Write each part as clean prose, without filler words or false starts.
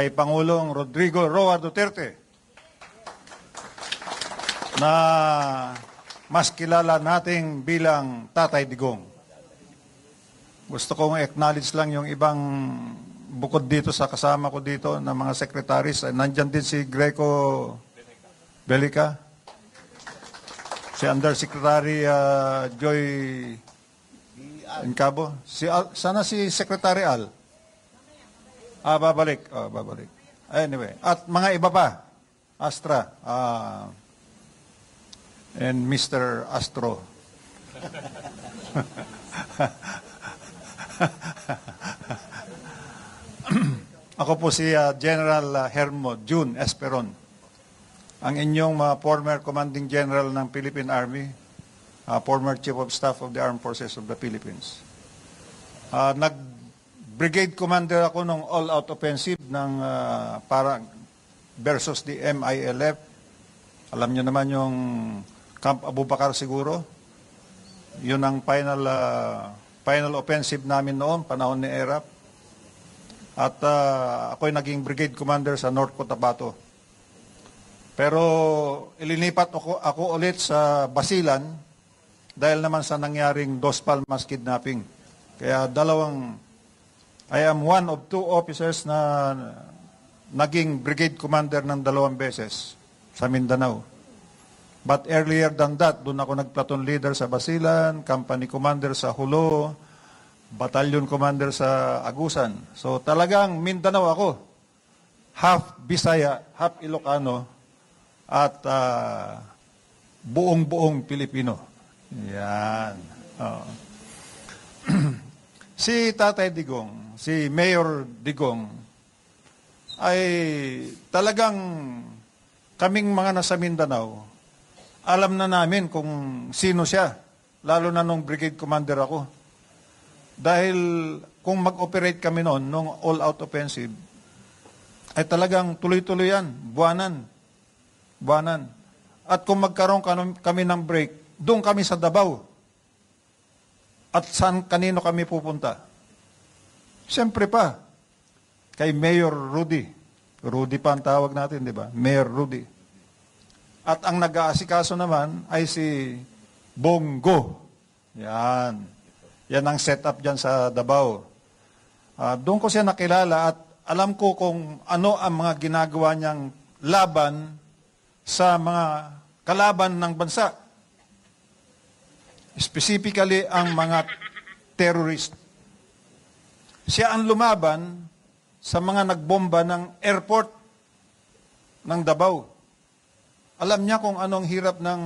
kay Pangulong Rodrigo Roa Duterte na mas kilala nating bilang Tatay Digong. Gusto kong acknowledge lang yung ibang bukod dito sa kasama ko dito na mga secretaries. Nandyan din si Greco Belica, si Undersecretary Joy Incabo. Sana si Secretary Al. Babalik. Babalik. Anyway, at mga iba pa. Astra. And Mr. Astro. Ako po si General Hermo June Esperon, ang inyong former Commanding General ng Philippine Army, former Chief of Staff of the Armed Forces of the Philippines. Nag-brigade commander ako ng all-out offensive ng versus the MILF. Alam niyo naman yung Camp Abu Bakar siguro. Yun ang final offensive namin noon, panahon ni ERAP. At ako'y naging brigade commander sa North Cotabato. Pero ilinipat ako ulit sa Basilan dahil naman sa nangyaring Dos Palmas kidnapping. Kaya I am one of two officers na naging brigade commander ng 2 beses sa Mindanao. But earlier than that, doon ako nag-platoon leader sa Basilan, company commander sa Hulo, battalion commander sa Agusan. So talagang Mindanao ako. Half Bisaya, half Ilocano, at buong-buong Pilipino. Yan. Si Tatay Digong, si Mayor Digong, ay talagang kaming mga nasa Mindanao, alam na namin kung sino siya, lalo na nung brigade commander ako. Dahil kung mag-operate kami noon, nung all-out offensive, ay talagang tuloy-tuloy yan, buwanan. At kung magkaroon kami ng break, doon kami sa Davao. At kanino kami pupunta? Siyempre pa, kay Mayor Rudy. Rudy pa ang tawag natin, di ba? Mayor Rudy. At ang nag-aasikaso naman ay si Bongo. Yan. Yan ang setup dyan sa Davao. Doon ko siya nakilala at alam ko kung ano ang mga ginagawa niyang laban sa mga kalaban ng bansa. Specifically, ang mga terrorist. Siya ang lumaban sa mga nagbomba ng airport ng Davao. Alam niya kung anong hirap ng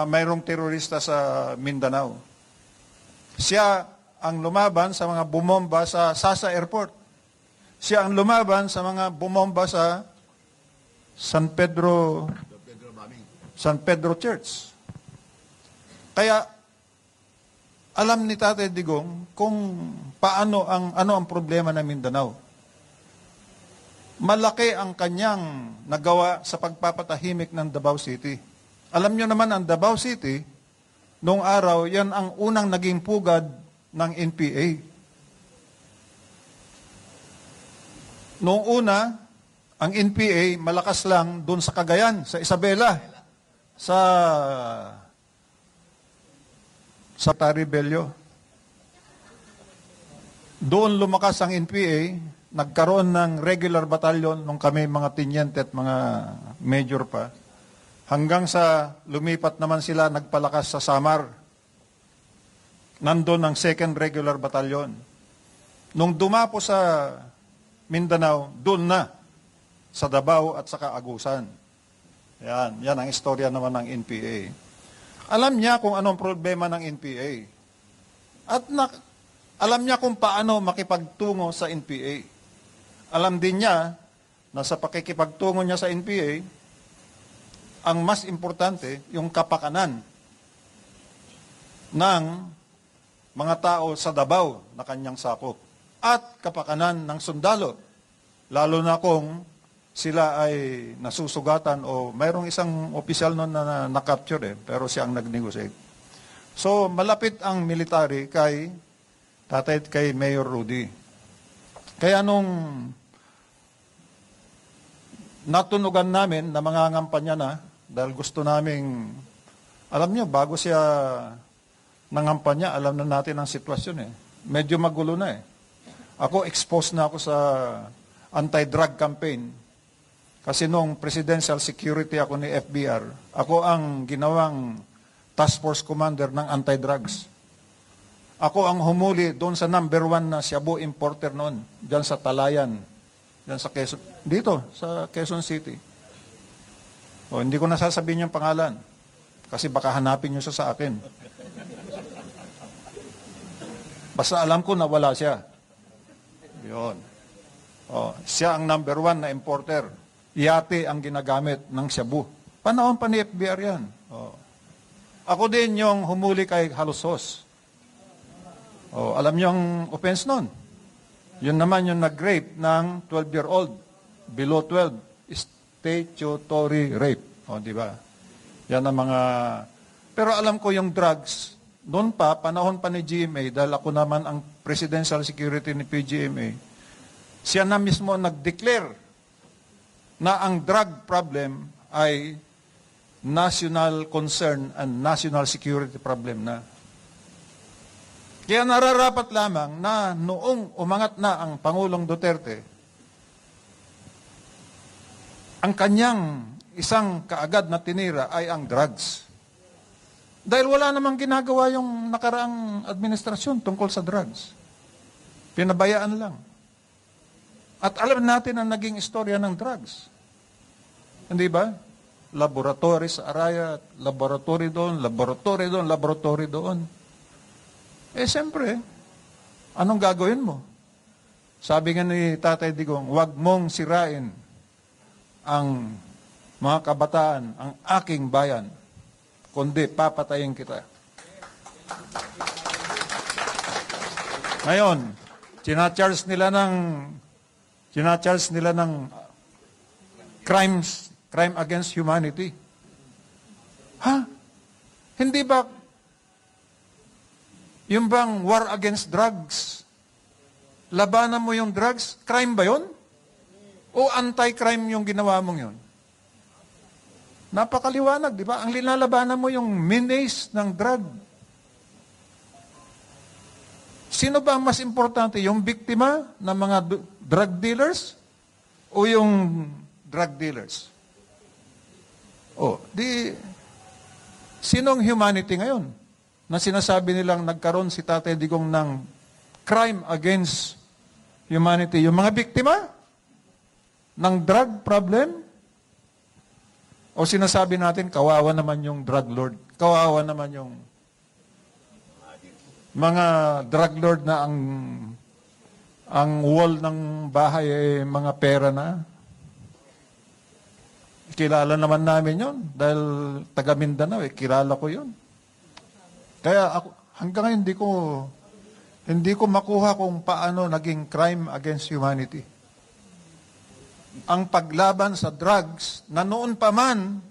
mayroong terorista sa Mindanao. Siya ang lumaban sa mga bumomba sa Sasa Airport. Siya ang lumaban sa mga bumomba sa San Pedro Church. Kaya alam ni Tatay Digong kung ano ang problema ng Mindanao. Malaki ang kanyang nagawa sa pagpapatahimik ng Davao City. Alam niyo naman ang Davao City, noong araw, yan ang unang naging pugad ng NPA. Noong una, ang NPA malakas lang doon sa Cagayan, sa Isabela, sa Rebello. Doon lumakas ang NPA, nagkaroon ng regular battalion nung kami mga tinyente at mga major pa. Hanggang sa lumipat naman sila, nagpalakas sa Samar. Nandun ang 2nd Regular Battalion. Nung dumapo sa Mindanao, doon na. Sa Davao at saka Agusan. Yan ang istorya naman ng NPA. Alam niya kung anong problema ng NPA. At alam niya kung paano makipagtungo sa NPA. Alam din niya na sa pakikipagtungo niya sa NPA, ang mas importante, yung kapakanan ng mga tao sa Davao na kanyang sakop at kapakanan ng sundalo, lalo na kung sila ay nasusugatan o mayroong isang opisyal noon na na-capture pero siya ang nag-negotiate. So malapit ang military kay Mayor Rudy. Kaya nung natunugan namin na mangangampanya na dahil gusto naming, alam nyo, bago siya nangampanya, alam na natin ang sitwasyon eh. Medyo magulo na eh. Ako, exposed na ako sa anti-drug campaign. Kasi nung presidential security ako ni FBR, ako ang ginawang task force commander ng anti-drugs. Ako ang humuli doon sa number 1 na Shabu importer noon, dyan sa Talayan, dyan sa Quezon, dito, sa Quezon City. O, hindi ko nasasabihin yung pangalan, kasi baka hanapin nyo siya sa akin. Basta alam ko na wala siya. Yun. O, siya ang number 1 na importer. Yate ang ginagamit ng Shabu. Panahon pa ni FBR yan. O. Ako din yung humuli kay Halusos. O, alam niyo ang offense nun? Yun naman yung nag-rape ng 12-year-old. Below 12. Statutory rape. O, di ba? Yan ang mga... Pero alam ko yung drugs, noon pa, panahon pa ni GMA, dahil ako naman ang presidential security ni PGMA, siya na mismo nag-declare na ang drug problem ay national concern and national security problem na. Kaya nararapat lamang na noong umangat na ang Pangulong Duterte, ang kanyang isang kaagad na tinira ay ang drugs. Dahil wala namang ginagawa yung nakaraang administrasyon tungkol sa drugs. Pinabayaan lang. At alam natin ang naging istorya ng drugs. Hindi ba? Laboratory sa Araya, laboratory doon, laboratory doon, laboratory doon. Eh, siyempre, anong gagawin mo? Sabi nga ni Tatay Digong, huwag mong sirain ang mga kabataan, ang aking bayan, kundi papatayin kita. Ngayon, sinacharge nila ng crime against humanity. Ha? Hindi ba yung bang war against drugs? Labanan mo yung drugs? Crime ba yun? O anti-crime yung ginawa mong yun? Napakaliwanag, di ba? Ang linalabanan mo yung menace ng drug. Sino ba ang mas importante? Yung biktima ng mga drug dealers o yung drug dealers? O, sinong humanity ngayon na sinasabi nilang nagkaroon si Tatay Digong ng crime against humanity? Yung mga biktima ng drug problem? O sinasabi natin, kawawa naman yung drug lord. Kawawa naman yung mga drug lord na ang wall ng bahay ay mga pera na. Kilala naman namin yun. Dahil taga Mindanao, kilala ko yun. Kaya ako, hanggang ngayon hindi ko makuha kung paano naging crime against humanity. Ang paglaban sa drugs na noon pa man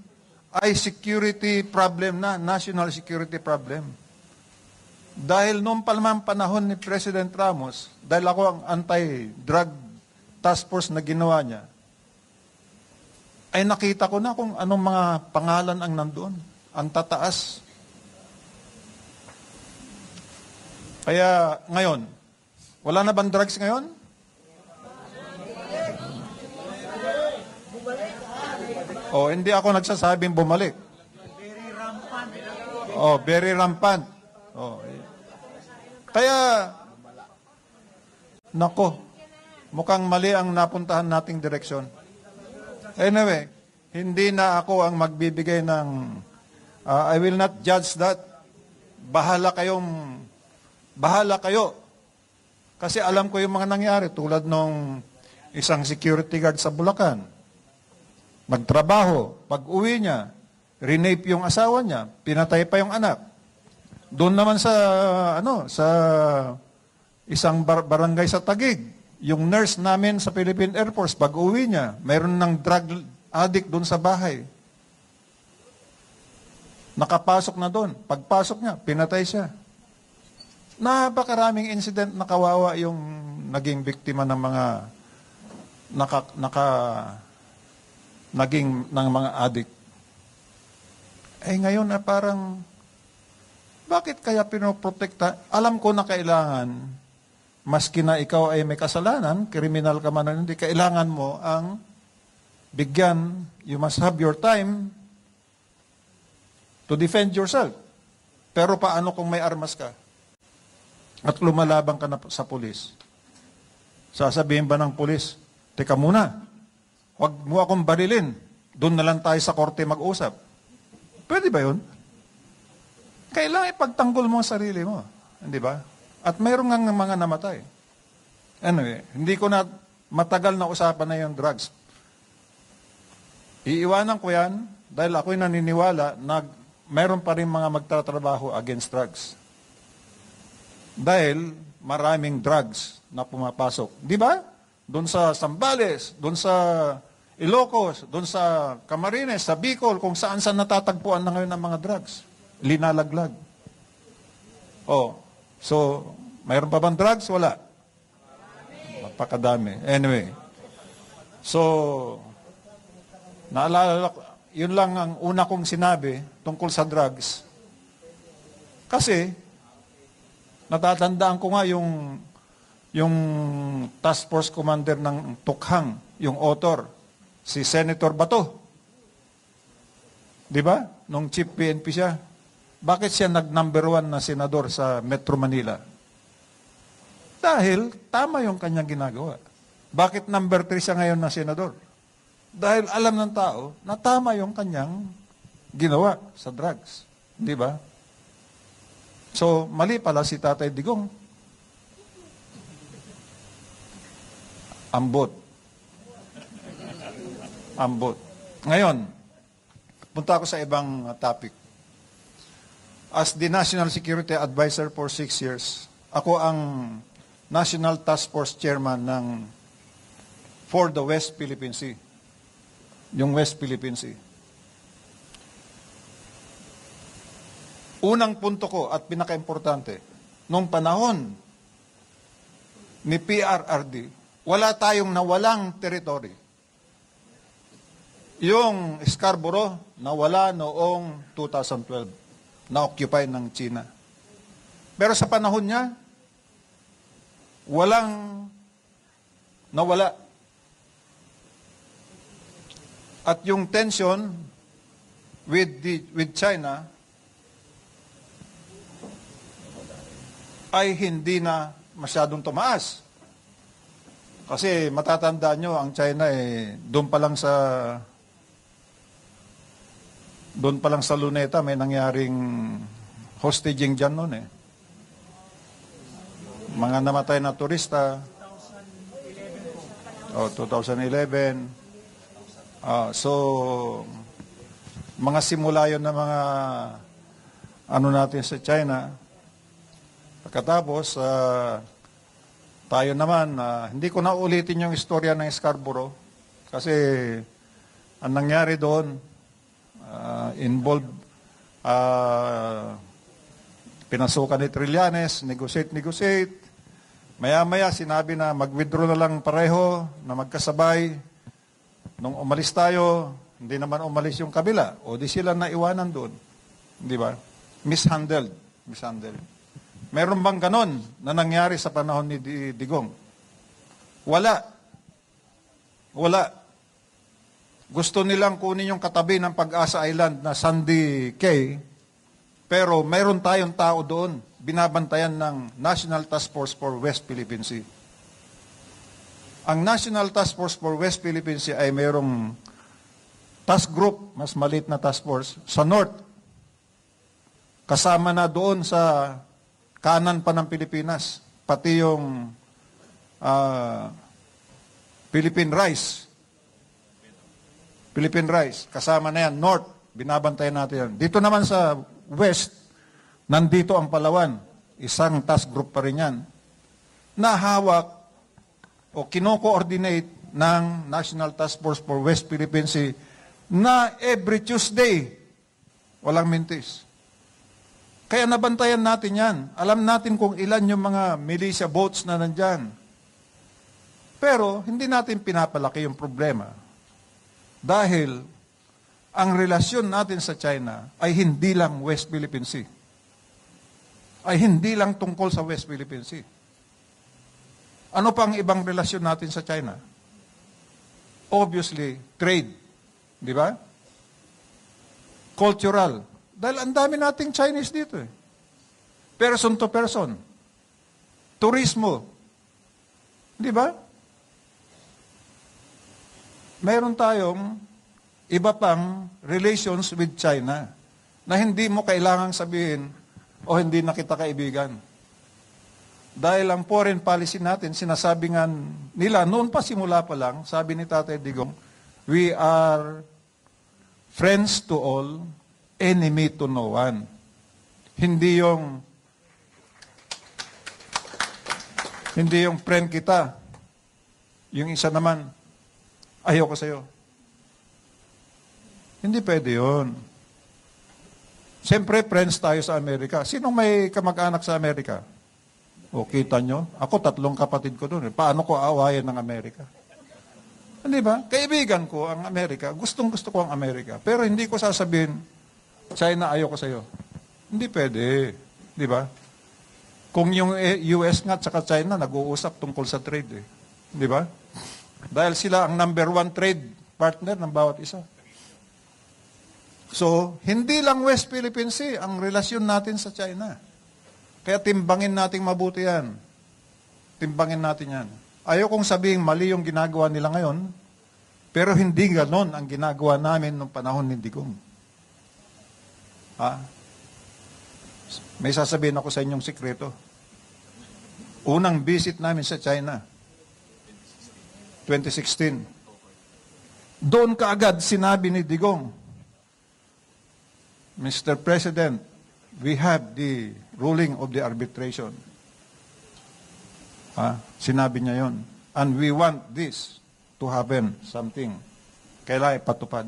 ay security problem na, national security problem. Dahil noong pa naman panahon ni President Ramos, dahil ako ang anti-drug task force na ginawa niya, ay nakita ko na kung anong mga pangalan ang nandoon. Ang tataas. Kaya ngayon, wala na bang drugs ngayon? O, hindi ako nagsasabing bumalik. Very rampant. O, very rampant. O, kaya, nako, mukhang mali ang napuntahan nating direksyon. Anyway, hindi na ako ang magbibigay ng, I will not judge that. Bahala kayo. Kasi alam ko yung mga nangyari, tulad nung isang security guard sa Bulacan. Magtrabaho, pag-uwi niya, rinape yung asawa niya, pinatay pa yung anak. Doon naman sa isang barangay sa Taguig, yung nurse namin sa Philippine Air Force, pag-uwi niya, mayroon ng drug addict doon sa bahay. Nakapasok na doon. Pagpasok niya, pinatay siya. Napakaraming incident na kawawa yung naging biktima ng mga naging ng mga adik. Ngayon na parang, bakit kaya pinoprotekta? Alam ko na kailangan, maski na ikaw ay may kasalanan, kriminal ka man o hindi, kailangan mo ang bigyan, you must have your time to defend yourself. Pero paano kung may armas ka? At lumalaban ka na sa pulis? Sasabihin ba ng pulis, teka muna, huwag mo akong barilin, doon na lang tayo sa korte mag-usap. Pwede ba yun? Kailangan ipagtanggol mo ang sarili mo. Hindi ba? At mayroong nga mga namatay. Anyway, hindi ko na matagal na usapan na yung drugs. Iiwanan ko yan dahil ako'y naniniwala na mayroon pa rin mga magtatrabaho against drugs. Dahil maraming drugs na pumapasok. Di ba? Doon sa Zambales, doon sa Ilocos, doon sa Camarines, sa Bicol, kung saan-saan natatagpuan na ngayon ng mga drugs. Linalaglag. So, mayroon pa bang drugs? Wala. Napakadami. Anyway. So, naalala ko, yun lang ang una kong sinabi tungkol sa drugs. Kasi, natatandaan ko nga yung task force commander ng Tukhang, yung author, si Senator Bato. Di ba? Nung chief PNP siya. Bakit siya nag-number 1 na senador sa Metro Manila? Dahil tama yung kanyang ginagawa. Bakit number 3 siya ngayon na senador? Dahil alam ng tao na tama yung kanyang ginawa sa drugs. Di ba? So, mali pala si Tatay Digong. Ambot. Ngayon, punta ako sa ibang topic. As the National Security Advisor for 6 years, ako ang National Task Force Chairman for the West Philippine Sea. Yung West Philippine Sea. Unang punto ko at pinaka-importante, nung panahon ni PRRD, wala tayong nawalang teritoryo. Yung Scarborough, nawala noong 2012. Na-occupy ng China. Pero sa panahon niya, walang nawala. At yung tension with China ay hindi na masyadong tumaas. Kasi matatandaan nyo, ang China doon pa lang sa Luneta, may nangyaring hostage dyan noon Mga namatay na turista. 2011. So, mga simula yun na mga natin sa China. Pagkatapos, tayo naman, hindi ko na ulitin yung istorya ng Scarborough. Kasi, ang nangyari doon, involved pinasukan ni Trillanes, negotiate. Maya-maya sinabi na mag-withdraw na lang pareho, na magkasabay. Nung umalis tayo, hindi naman umalis yung kabila. O di sila naiwanan doon. Di ba? Mishandled. Meron bang ganon na nangyari sa panahon ni Digong? Wala. Gusto nilang kunin yung katabi ng Pag-asa Island na Sandy Cay, pero mayroon tayong tao doon, binabantayan ng National Task Force for West Philippine Sea. Ang National Task Force for West Philippine Sea ay mayroong task group, mas maliit na task force, sa North. Kasama na doon sa kanan pa ng Pilipinas, pati yung Philippine Rice, kasama na yan. North, binabantayan natin yan. Dito naman sa West, nandito ang Palawan. Isang task group pa rin yan. Nahawak o kino-coordinate ng National Task Force for West Philippine Sea na every Tuesday, walang mintis. Kaya nabantayan natin yan. Alam natin kung ilan yung mga militia boats na nandyan. Pero, hindi natin pinapalaki yung problema. Dahil ang relasyon natin sa China ay hindi lang West Philippine Sea. Ay hindi lang tungkol sa West Philippine Sea. Ano pa ang ibang relasyon natin sa China? Obviously, trade. Di ba? Cultural. Dahil ang dami nating Chinese dito eh. Person to person. Turismo. Di ba? Meron tayong iba pang relations with China na hindi mo kailangang sabihin o hindi na kita kaibigan. Dahil ang foreign policy natin, sinasabi nga nila, noon pa simula pa lang, sabi ni Tatay Digong, we are friends to all, enemy to no one. Hindi yung friend kita. Yung isa naman, ayoko sa'yo. Hindi pwede yun. Siyempre, friends tayo sa Amerika. Sinong may kamag-anak sa Amerika? O, kita nyo? Ako, 3 kapatid ko doon. Paano ko aawayan ng Amerika? Hindi ba? Kaibigan ko ang Amerika. Gustong-gusto ko ang Amerika. Pero hindi ko sasabihin, China, ayoko sa'yo. Hindi pwede. Di ba? Kung yung US nga at saka China, nag-uusap tungkol sa trade. Di ba? Dahil sila ang number 1 trade partner ng bawat isa. So, hindi lang West Philippine Sea ang relasyon natin sa China. Kaya timbangin nating mabuti yan. Timbangin natin yan. Ayaw kong sabihin mali yung ginagawa nila ngayon, pero hindi ganon ang ginagawa namin nung panahon ni Digong. Ha? May sasabihin ako sa inyong sikreto. Unang visit namin sa China, 2016. Doon kaagad sinabi ni Digong, Mr. President, we have the ruling of the arbitration. Sinabi niya yon. And we want this to happen, something. Kailangan ipatupad.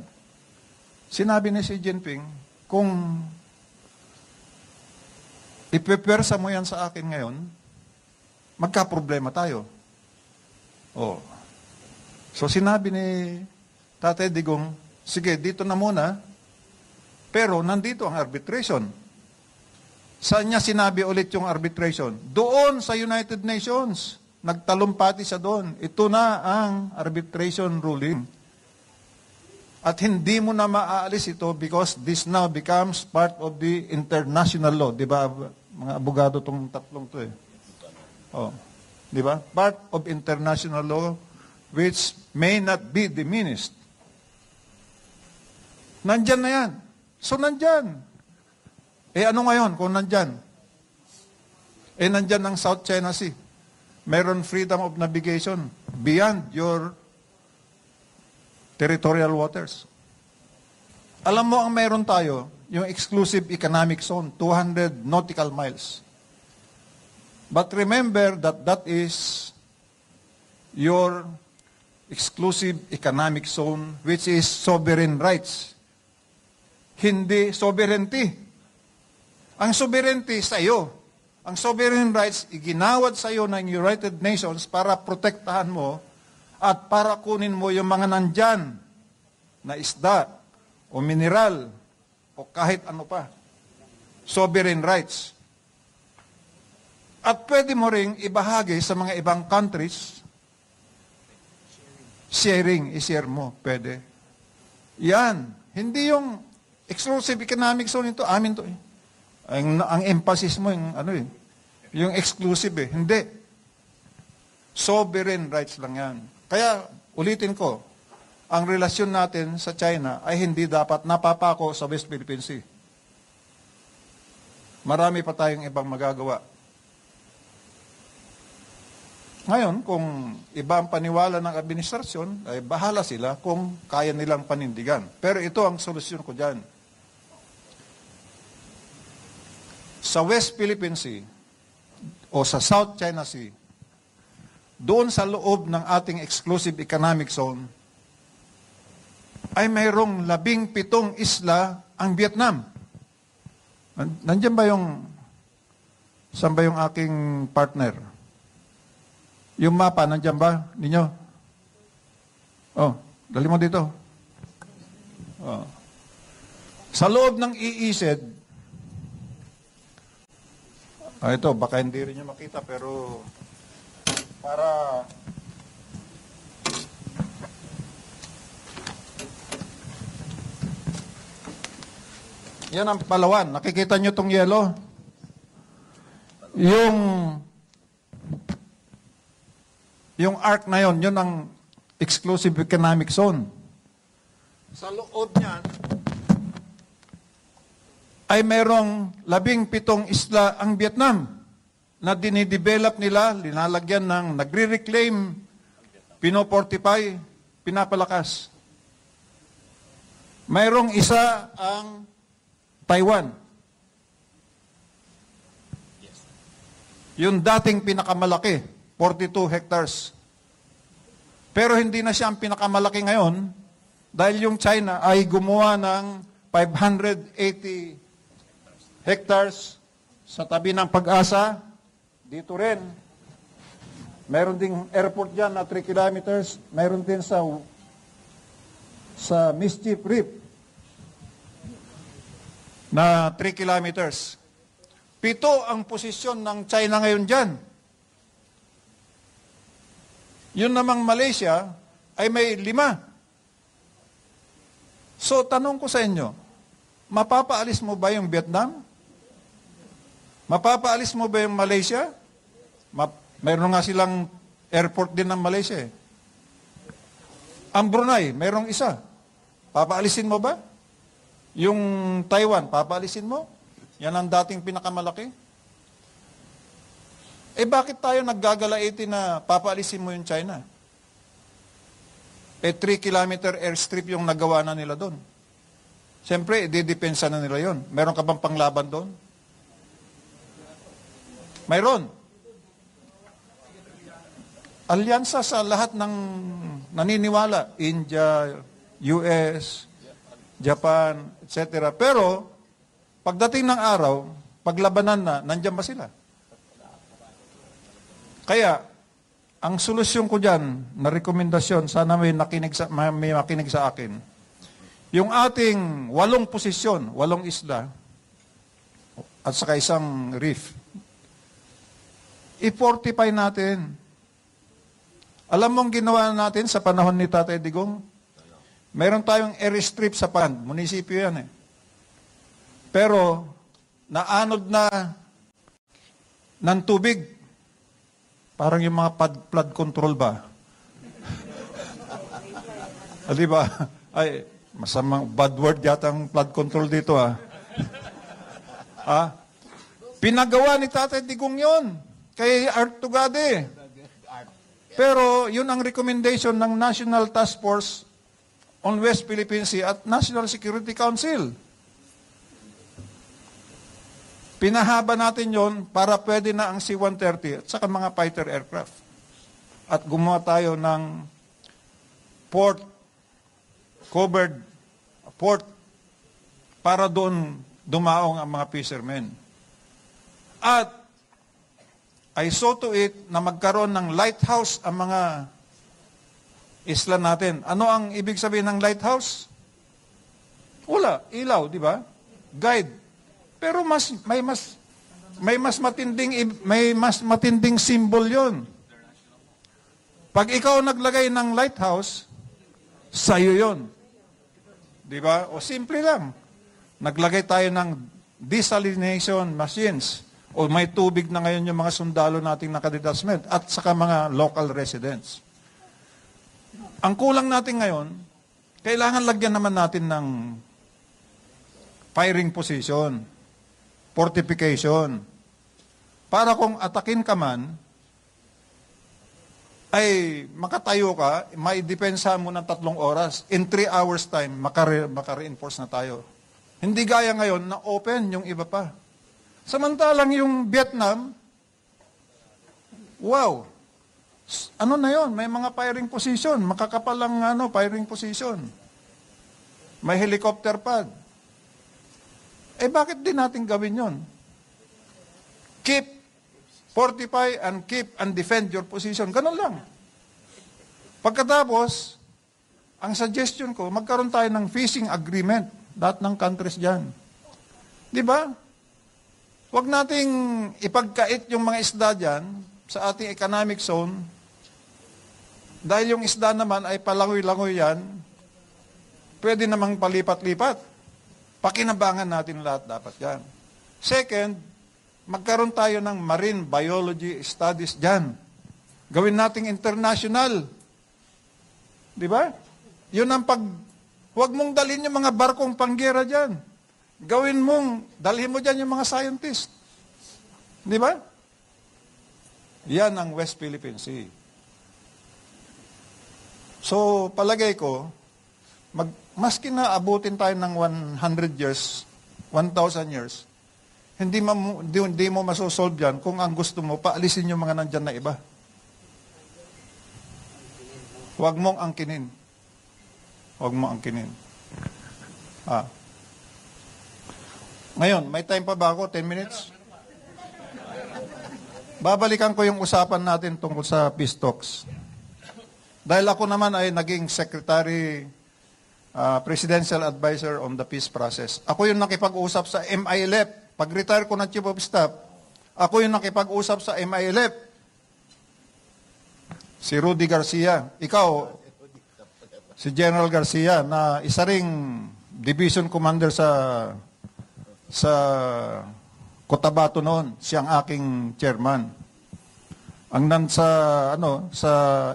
Sinabi ni Xi Jinping, kung ipepersa mo yan sa akin ngayon, magka-problema tayo. Oh. So sinabi ni Tatay Digong, sige, dito na muna, pero nandito ang arbitration. Saan niya sinabi ulit yung arbitration? Doon sa United Nations. Nagtalumpati siya doon. Ito na ang arbitration ruling. At hindi mo na maaalis ito because this now becomes part of the international law. Di ba, mga abogado tong tatlong to eh. Oh. Di ba? Part of international law which may not be diminished. Nandyan na yan. So nandyan. Ano ngayon kung nandyan? Nandyan ang South China Sea. Meron freedom of navigation beyond your territorial waters. Alam mo ang meron tayo, yung exclusive economic zone, 200 nautical miles. But remember that that is your exclusive economic zone which is sovereign rights. Hindi sovereignty. Ang sovereignty sa iyo. Ang sovereign rights, iginawad sa iyo ng United Nations para protektahan mo at para kunin mo yung mga nandyan na isda o mineral o kahit ano pa. Sovereign rights. At pwede mo ring ibahagi sa mga ibang countries. Sharing, i-share mo, pwede. Yan. Hindi yung exclusive economic zone ito, amin to eh. Ang emphasis mo, yung exclusive eh. Hindi. Sovereign rights lang yan. Kaya, ulitin ko, ang relasyon natin sa China ay hindi dapat napapako sa West Philippine Sea. Marami pa tayong ibang magagawa. Ngayon, kung iba ang paniwala ng administrasyon, ay bahala sila kung kaya nilang panindigan. Pero ito ang solusyon ko dyan. Sa West Philippine Sea o sa South China Sea, doon sa loob ng ating exclusive economic zone, ay mayroong 17 isla ang Vietnam. Nandiyan ba saan ba yung aking partner? Yung mapa, nandiyan ba ninyo? Oh, dali mo dito. Sa loob ng EEZ, ito, baka hindi rin nyo makita, pero para yan ang Palawan. Nakikita nyo itong yellow? Yung arc na yon, yun ang exclusive economic zone. Sa loob niyan, ay merong 17 isla ang Vietnam na dinidevelop nila, linalagyan ng nagre-reclaim, pinofortify, pinapalakas. Mayroong isa ang Taiwan. Yung dating pinakamalaki, 42 hectares. Pero hindi na siya ang pinakamalaki ngayon dahil yung China ay gumawa ng 580 hectares sa tabi ng Pag-asa. Dito rin. Meron ding airport dyan na 3 kilometers. Meron din sa Mischief Reef na 3 kilometers. 7 ang posisyon ng China ngayon dyan. Yun namang Malaysia ay may 5. So, tanong ko sa inyo, mapapaalis mo ba yung Vietnam? Mapapaalis mo ba yung Malaysia? Mayroon nga silang airport din ng Malaysia. Ang Brunei, mayroong isa. Papaalisin mo ba? Yung Taiwan, papaalisin mo? Yan ang dating pinakamalaki. Bakit tayo naggagalaiti na papaalisin mo yung China? 3 kilometer airstrip yung nagawa na nila doon. Siyempre, didepensa na nila yon. Meron ka bang panglaban doon? Mayroon. Alyansa sa lahat ng naniniwala. India, US, Japan, etc. Pero, pagdating ng araw, paglabanan na, nandiyan ba sila? Kaya, ang solusyon ko dyan, na rekomendasyon, sana may makinig sa akin, yung ating 8 posisyon, 8 isla, at saka isang reef, i-fortify natin. Alam mong ginawa natin sa panahon ni Tatay Digong? Meron tayong airstrip sa Pan, munisipyo yan eh. Pero, naanod na ng tubig. Parang yung mga flood control ba? Di ba? Ay, masamang bad word yata ang flood control dito Pinagawa ni Tatay Digong yun. Kay Art Tugade. Pero yun ang recommendation ng National Task Force on West Philippine Sea at National Security Council. Pinahaba natin yon para pwede na ang C-130 at saka mga fighter aircraft. At gumawa tayo ng covered port para doon dumaong ang mga fishermen. At I saw to it na magkaroon ng lighthouse ang mga isla natin. Ano ang ibig sabihin ng lighthouse? Wala, ilaw, di ba? Guide. Pero may mas matinding symbol 'yon. Pag ikaw naglagay ng lighthouse, sa'yo 'yon. 'Di ba? O simple lang. Naglagay tayo ng desalination machines. O may tubig na ngayon yung mga sundalo nating nakadetachment at saka mga local residents. Ang kulang natin ngayon, kailangan lagyan naman natin ng firing position, fortification, para kung atakin ka man, ay makatayo ka, maidepensa mo ng 3 oras. In 3 hours time, maka-reinforce na tayo. Hindi gaya ngayon na open yung iba pa. Samantalang yung Vietnam, wow, ano na yon? May mga firing position, makakapalang firing position. May helicopter pad. Bakit din natin gawin yon? Keep, fortify, and defend your position. Ganun lang. Pagkatapos, ang suggestion ko, magkaroon tayo ng fishing agreement, lahat ng countries dyan. Di ba? Huwag nating ipagkait yung mga isda dyan sa ating economic zone, dahil yung isda naman ay palangoy-langoy yan, pwede namang palipat-lipat. Pakinabangan natin lahat dapat yan. Second, magkaroon tayo ng marine biology studies dyan. Gawin nating international. Di ba? Yun ang huwag mong dalhin yung mga barkong panggera dyan. Dalhin mo dyan yung mga scientist. Di ba? Yan ang West Philippine Sea. So, palagay ko, maski na abutin tayo ng 100 years, 1,000 years, hindi mo masosolve yan kung ang gusto mo, paalisin yung mga nandyan na iba. Huwag mong angkinin. Huwag mong angkinin. Ngayon, may time pa ba ako? 10 minutes? Babalikan ko yung usapan natin tungkol sa peace talks. Dahil ako naman ay naging secretary, presidential advisor on the peace process. Ako yung nakipag-usap sa MILF. Pag-retire ko ng Chief of Staff, ako yung nakipag-usap sa MILF. Si Rudy Garcia. Ikaw, si General Garcia, na isa ring division commander sa Cotabato noon. Siya ang aking chairman. Ang sa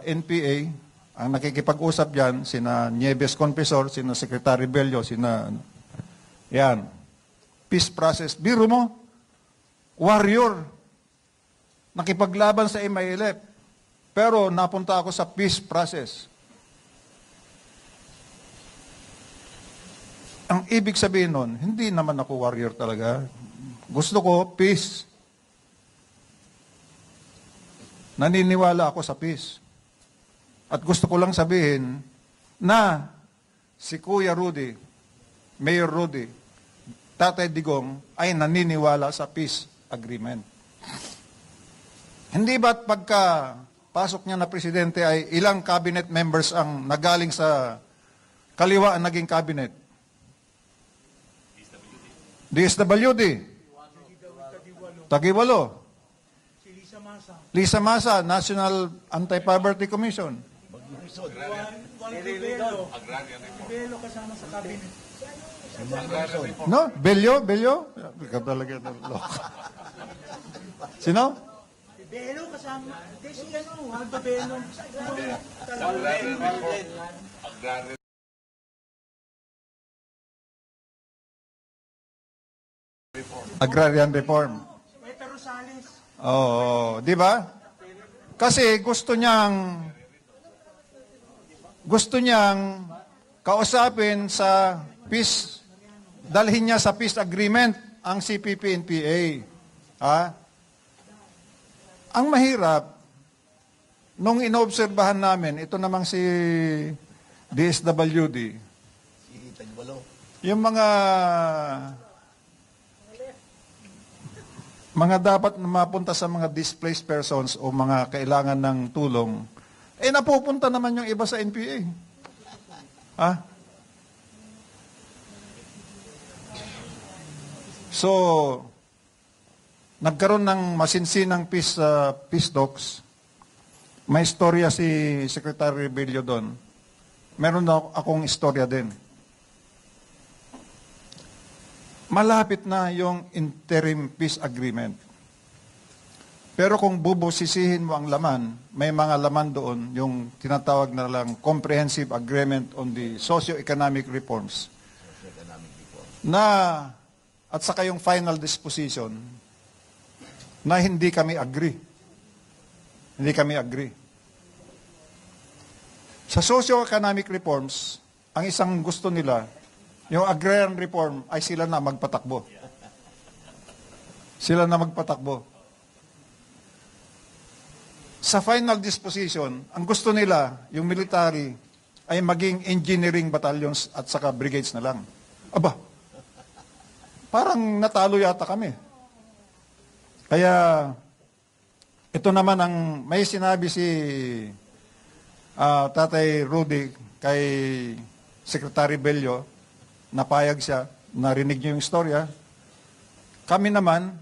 NPA, ang nakikipag-usap diyan sina Nieves Confesor, sina Secretary Bello, yan. Peace process. Biro mo, warrior, nakipaglaban sa MILF. Pero napunta ako sa peace process. Ang ibig sabihin nun, hindi naman ako warrior talaga. Gusto ko peace. Naniniwala ako sa peace. At gusto ko lang sabihin na si Kuya Rudy, Mayor Rudy, Tatay Digong ay naniniwala sa peace agreement. Hindi ba't pagka pasok niya na presidente ay ilang cabinet members ang nagaling sa kaliwa ang naging cabinet? DSWD. Tagiwalo. Lisa Masa, National Anti-Poverty Commission. Bello kasama sa cabinet. No? Bello? Ikaw talaga loko. Sino? Bello kasama. Kasi Aldo Bello. Agrarian reform. Peter Rosales. Oo, di ba? Kasi gusto niyang kausapin sa peace, dalhin niya sa peace agreement ang CPP-NPA. Ang mahirap, nung inoobserbahan namin, ito namang si DSWD, yung mga dapat na mapunta sa mga displaced persons o mga kailangan ng tulong, napupunta naman yung iba sa NPA. So, nagkaroon ng masinsinang peace talks. May istorya si Secretary Bello doon. Meron na akong istorya din. Malapit na yung interim peace agreement. Pero kung bubusisihin mo ang laman, may mga laman doon, yung tinatawag na lang comprehensive agreement on the socio-economic reforms. At saka yung final disposition, na hindi kami agree. Hindi kami agree. Sa socio-economic reforms, ang isang gusto nila, yung agrarian reform ay sila na magpatakbo. Sila na magpatakbo. Sa final disposition, ang gusto nila, yung military, ay maging engineering battalions at saka brigades na lang. Aba, parang natalo yata kami. Kaya, ito naman ang may sinabi si Tatay Rudy kay Secretary Bello, napayag siya, narinig niyo yung istorya. Kami naman,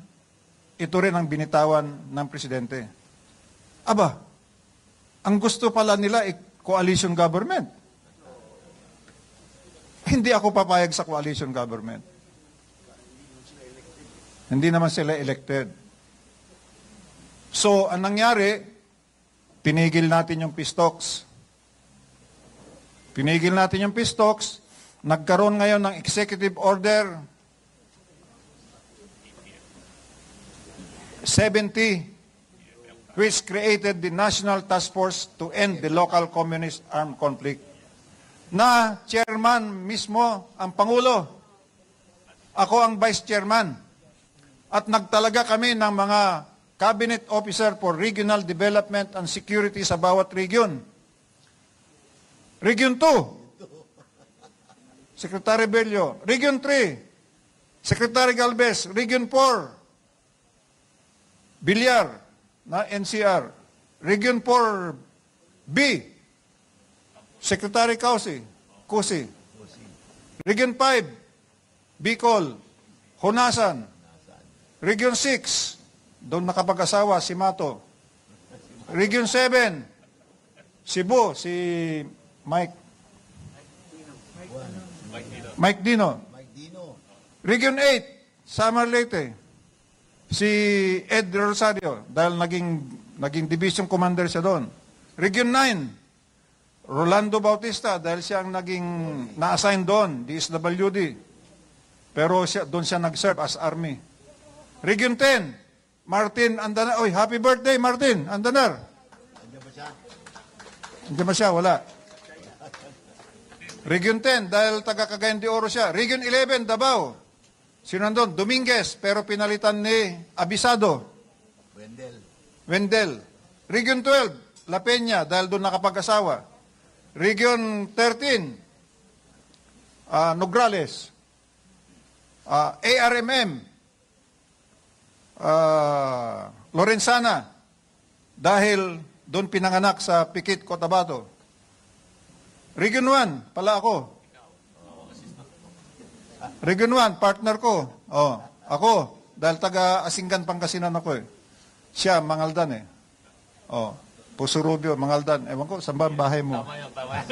ito rin ang binitawan ng Presidente. Aba, ang gusto pala nila ay coalition government. Hindi ako papayag sa coalition government. Hindi naman sila elected. So, ang nangyari, pinigil natin yung peace talks. Pinigil natin yung peace talks. Nagkaroon ngayon ng executive order 70, which created the National Task Force to end the local communist armed conflict. Na chairman mismo ang Pangulo. Ako ang vice chairman. At nagtalaga kami ng mga cabinet officer for regional development and security sa bawat region. Region 2, Secretary Bello. Region 3, Secretary Galvez. Region 4, Bilyar na NCR. Region 4B, Secretary Kusi. Region 5, Bicol, Honasan. Region 6, doon nakapag-asawa si Mato. Region 7, Cebu, si Mike Dino. Region 8, Samar Leyte, si Ed Rosario, dahil naging division commander siya doon. Region 9, Rolando Bautista, dahil siya ang naging na-assign doon, DSWD. Pero doon siya nag-serve as Army. Region 10, Martin Andanar. Oy, happy birthday, Martin Andanar. Andiyan ba siya? Wala. Region 10, dahil taga Cagayan de Oro siya. Region 11, Davao. Sino nandun? Dominguez, pero pinalitan ni Abisado. Wendell. Region 12, La Peña, dahil doon nakapag-asawa. Region 13, Nograles. ARMM, Lorenzana, dahil doon pinanganak sa Pikit, Cotabato. Region 1, pala ako. Region 1, partner ko. Ako, dahil taga Asinggan, Pangasinan ako eh. Siya, Mangaldan eh. Puso Rubio, Mangaldan. Ewan ko, saan ba ang bahay mo? Tama yan.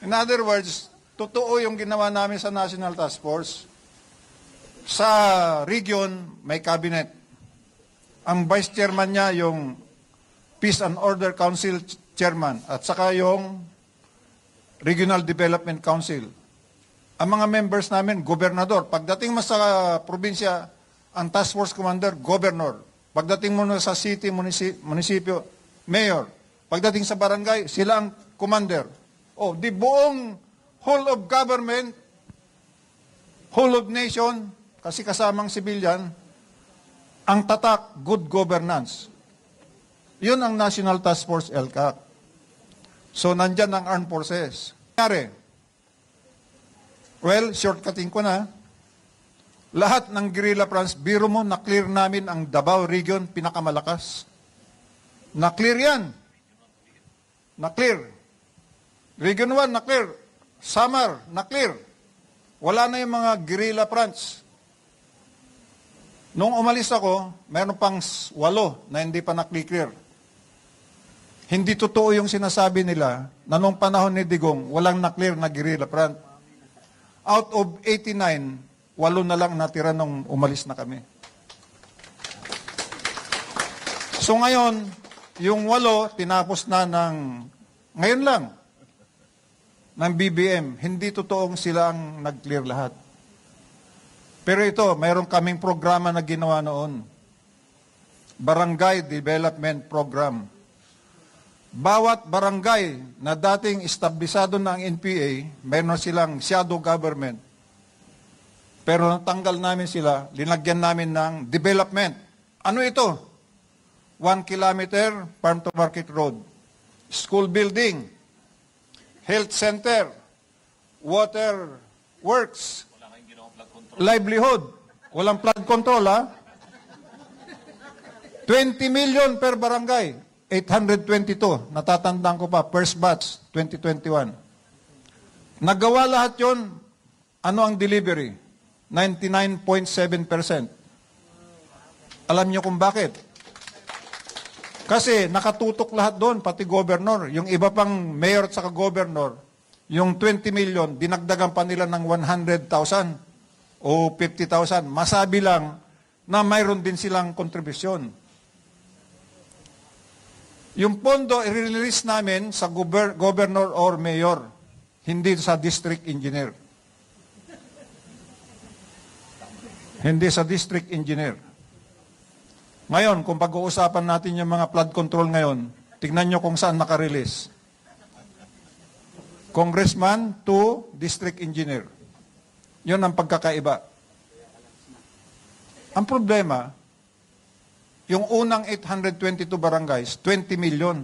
In other words, totoo yung ginawa namin sa National Task Force. Sa region, may cabinet. Ang vice chairman niya, yung Peace and Order Council chairman, at saka yung Regional Development Council. Ang mga members namin, gobernador. Pagdating mo sa probinsya, ang task force commander, governor. Pagdating mo sa city, munisipyo, mayor. Pagdating sa barangay, sila ang commander. Di buong whole of government, whole of nation, kasi kasamang civilian, ang tatak, good governance. Yun ang National Task Force LCAC. So, nandyan ang armed forces. Nangyari? Well, shortcutting ko na. Lahat ng guerrilla fronts, biro mo, na-clear namin ang Davao region, pinakamalakas. Na-clear yan. Na-clear. Region 1, na-clear. Samar, na-clear. Wala na yung mga guerrilla fronts. Nung umalis ako, mayroon pang 8 na hindi pa na-clear. Hindi totoo yung sinasabi nila na nung panahon ni Digong, walang na-clear na guerrilla front. Out of 89, 8 na lang natira nung umalis na kami. So ngayon, yung 8, tinapos na ngayon lang, ng BBM. Hindi totoong sila ang nag-clear lahat. Pero ito, mayroon kaming programa na ginawa noon. Barangay Development Program. Bawat barangay na dating establisado ng NPA, mayroon silang shadow government. Pero natanggal namin sila, linagyan namin ng development. Ano ito? 1 kilometer farm to market road, school building, health center, water works, livelihood. Walang flood control, ha? 20 million per barangay. 822, natatandaan ko pa, first batch, 2021. Nagawa lahat yon. Ano ang delivery? 99.7%. Alam niyo kung bakit? Kasi nakatutok lahat doon, pati governor. Yung iba pang mayor at saka governor, yung 20 million, dinagdagan pa nila ng 100,000 o 50,000. Masabi lang na mayroon din silang kontribusyon. Yung pondo, i-release namin sa governor or mayor, hindi sa district engineer. Hindi sa district engineer. Ngayon, kung pag-uusapan natin yung mga flood control ngayon, tignan nyo kung saan nakarelease. Congressman to district engineer. Yun ang pagkakaiba. Ang problema, yung unang 822 barangays, 20 million.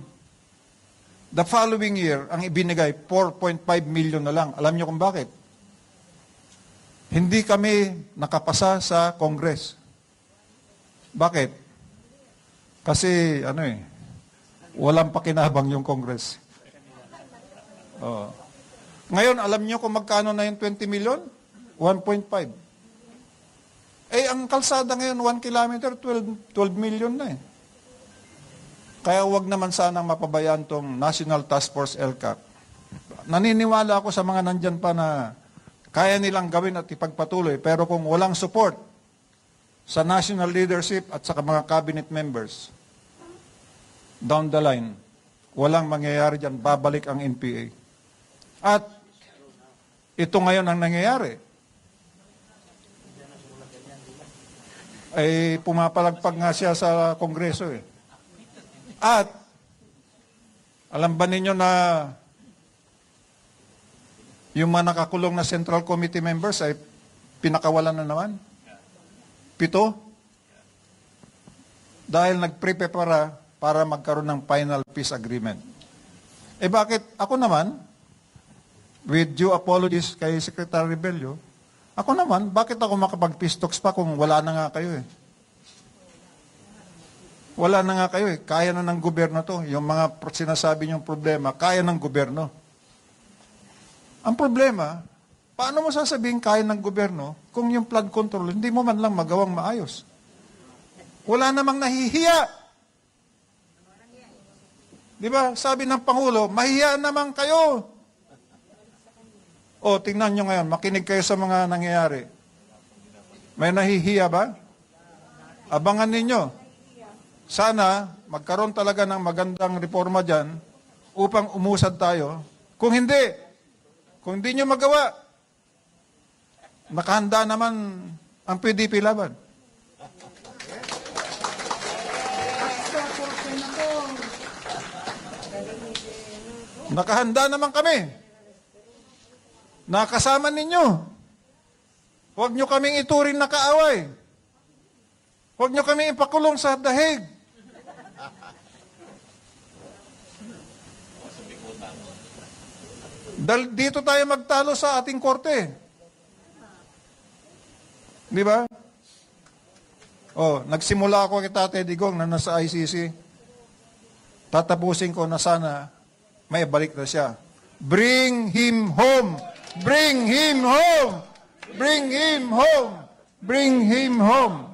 The following year, ang ibinigay, 4.5 million na lang. Alam niyo kung bakit? Hindi kami nakapasa sa Congress. Bakit? Kasi, walang pakinabang yung Congress. Oh. Ngayon, alam niyo kung magkano na yung 20 million? 1.5. Ang kalsada ngayon, 1 kilometer, 12 million na eh. Kaya wag naman sanang mapabayaan tong National Task Force LCAC. Naniniwala ako sa mga nandyan pa na kaya nilang gawin at ipagpatuloy. Pero kung walang support sa national leadership at sa mga cabinet members, down the line, walang mangyayari dyan. Babalik ang NPA. At ito ngayon ang nangyayari. Ay pumapalagpag nga siya sa Kongreso eh. At alam ba ninyo na yung mga nakakulong na Central Committee members ay pinakawalan na naman? 7? Dahil nagprepare para magkaroon ng final peace agreement. Bakit ako naman, with due apologies kay Secretary Rebello, ako naman, bakit ako makapag-peace talks pa kung wala na nga kayo eh? Wala na nga kayo eh. Kaya na ng gobyerno to. Yung mga sinasabi niyong problema, kaya ng gobyerno. Ang problema, paano mo sasabihin kaya ng gobyerno kung yung flood control, hindi mo man lang magawang maayos? Wala namang nahihiya. Di ba? Sabi ng Pangulo, mahiya naman kayo. Tingnan nyo ngayon, makinig kayo sa mga nangyayari. May nahihiya ba? Abangan ninyo. Sana magkaroon talaga ng magandang reforma dyan upang umusad tayo. Kung hindi nyo magawa, nakahanda naman ang PDP laban. Nakahanda naman kami. Nakasama ninyo. Huwag nyo kaming ituring na kaaway. Huwag nyo kaming ipakulong sa dahig. Dahil dito tayo magtalo sa ating korte. Di ba? Nagsimula ako kay Tatay Digong na nasa ICC. Tatapusin ko na sana may balik na siya. Bring him home! Bring him home! Bring him home! Bring him home!